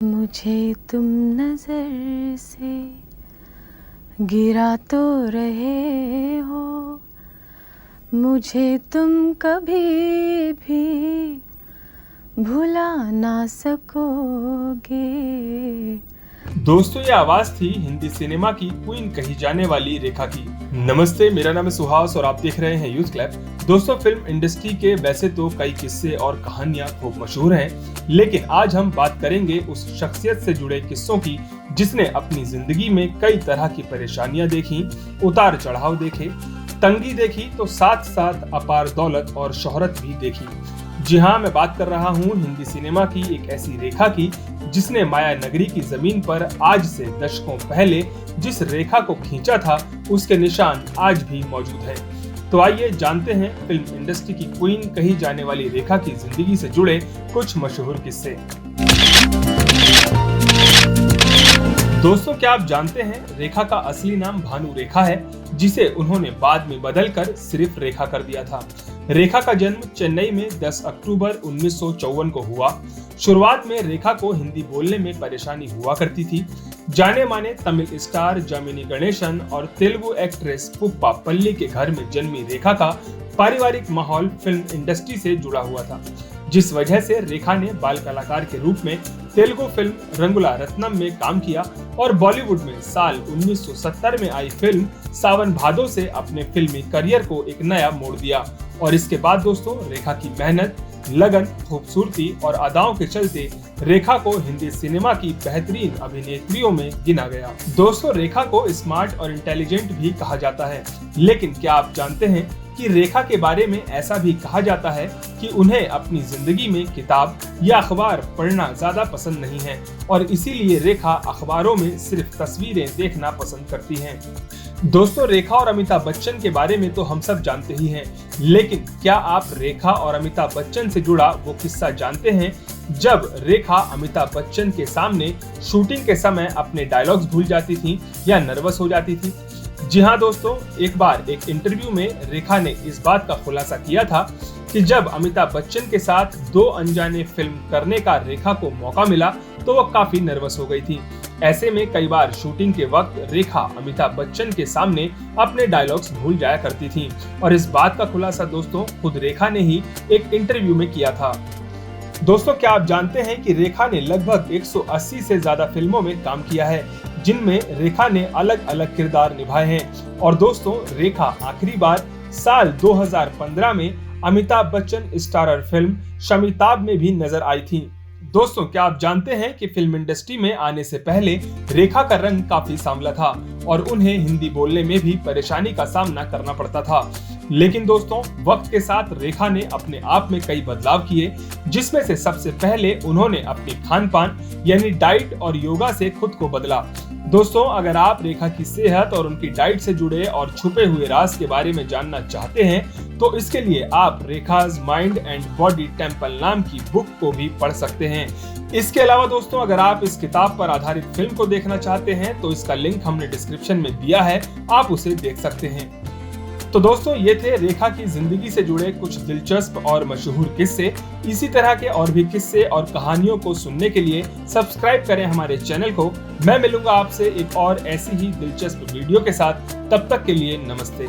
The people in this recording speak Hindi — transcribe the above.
मुझे तुम नजर से गिरा तो रहे हो, मुझे तुम कभी भी भुला ना सकोगे। दोस्तों, ये आवाज थी हिंदी सिनेमा की क्वीन कही जाने वाली रेखा की। नमस्ते, मेरा नाम है सुहास और आप देख रहे हैं यूथ क्लब। दोस्तों, फिल्म इंडस्ट्री के वैसे तो कई किस्से और कहानियां खूब मशहूर हैं, लेकिन आज हम बात करेंगे उस शख्सियत से जुड़े किस्सों की जिसने अपनी जिंदगी में कई तरह की परेशानियां देखी, उतार चढ़ाव देखे, तंगी देखी तो साथ साथ अपार दौलत और शोहरत भी देखी। जी हाँ, मैं बात कर रहा हूँ हिंदी सिनेमा की एक ऐसी रेखा की जिसने माया नगरी की जमीन पर आज से दशकों पहले जिस रेखा को खींचा था उसके निशान आज भी मौजूद है। तो आइए जानते हैं फिल्म इंडस्ट्री की क्वीन कही जाने वाली रेखा की जिंदगी से जुड़े कुछ मशहूर किस्से। दोस्तों, क्या आप जानते हैं रेखा का असली नाम भानु रेखा है, जिसे उन्होंने बाद में बदलकर सिर्फ रेखा कर दिया था। रेखा का जन्म चेन्नई में 10 अक्टूबर 1954 को हुआ। शुरुआत में रेखा को हिंदी बोलने में परेशानी हुआ करती थी। जाने माने तमिल स्टार जमिनी गणेशन और तेलुगु एक्ट्रेस पुप्पा पल्ली के घर में जन्मी रेखा का पारिवारिक माहौल फिल्म इंडस्ट्री से जुड़ा हुआ था, जिस वजह से रेखा ने बाल कलाकार के रूप में तेलुगु फिल्म रंगुला रत्नम में काम किया और बॉलीवुड में साल 1970 में आई फिल्म सावन भादो से अपने फिल्मी करियर को एक नया मोड़ दिया। और इसके बाद दोस्तों, रेखा की मेहनत, लगन, खूबसूरती और अदाओं के चलते रेखा को हिंदी सिनेमा की बेहतरीन अभिनेत्रियों में गिना गया। दोस्तों, रेखा को स्मार्ट और इंटेलिजेंट भी कहा जाता है, लेकिन क्या आप जानते हैं कि रेखा के बारे में ऐसा भी कहा जाता है कि उन्हें अपनी जिंदगी में किताब या अखबार पढ़ना ज्यादा पसंद नहीं है और इसीलिए रेखा अखबारों में सिर्फ तस्वीरें देखना पसंद करती हैं। दोस्तों, रेखा और अमिताभ बच्चन के बारे में तो हम सब जानते ही हैं, लेकिन क्या आप रेखा और अमिताभ बच्चन से जुड़ा वो किस्सा जानते हैं जब रेखा अमिताभ बच्चन के सामने शूटिंग के समय अपने डायलॉग्स भूल जाती थी या नर्वस हो जाती थी? जी हाँ दोस्तों, एक बार एक इंटरव्यू में रेखा ने इस बात का खुलासा किया था कि जब अमिताभ बच्चन के साथ 2 अनजाने फिल्म करने का रेखा को मौका मिला तो वो काफी नर्वस हो गई थी। ऐसे में कई बार शूटिंग के वक्त रेखा अमिताभ बच्चन के सामने अपने डायलॉग्स भूल जाया करती थी और इस बात का खुलासा दोस्तों खुद रेखा ने ही एक इंटरव्यू में किया था। दोस्तों, क्या आप जानते हैं कि रेखा ने लगभग 180 से ज्यादा फिल्मों में काम किया है, जिनमें रेखा ने अलग अलग किरदार निभाए हैं। और दोस्तों, रेखा आखिरी बार साल 2015 में अमिताभ बच्चन स्टारर फिल्म शमिताभ में भी नजर आई थी। दोस्तों, क्या आप जानते हैं कि फिल्म इंडस्ट्री में आने से पहले रेखा का रंग काफी सांवला था और उन्हें हिंदी बोलने में भी परेशानी का सामना करना पड़ता था। लेकिन दोस्तों, वक्त के साथ रेखा ने अपने आप में कई बदलाव किए, जिसमें से सबसे पहले उन्होंने अपनी खान पान यानी डाइट और योगा से खुद को बदला। दोस्तों, अगर आप रेखा की सेहत और उनकी डाइट से जुड़े और छुपे हुए राज के बारे में जानना चाहते हैं तो इसके लिए आप Rekha's mind and body temple नाम की बुक को भी पढ़ सकते हैं। इसके अलावा दोस्तों, अगर आप इस किताब पर आधारित फिल्म को देखना चाहते हैं तो इसका लिंक हमने डिस्क्रिप्शन में दिया है, आप उसे देख सकते हैं। तो दोस्तों, ये थे रेखा की जिंदगी से जुड़े कुछ दिलचस्प और मशहूर किस्से। इसी तरह के और भी किस्से और कहानियों को सुनने के लिए सब्सक्राइब करें हमारे चैनल को। मैं मिलूंगा आपसे एक और ऐसी ही दिलचस्प वीडियो के साथ। तब तक के लिए नमस्ते।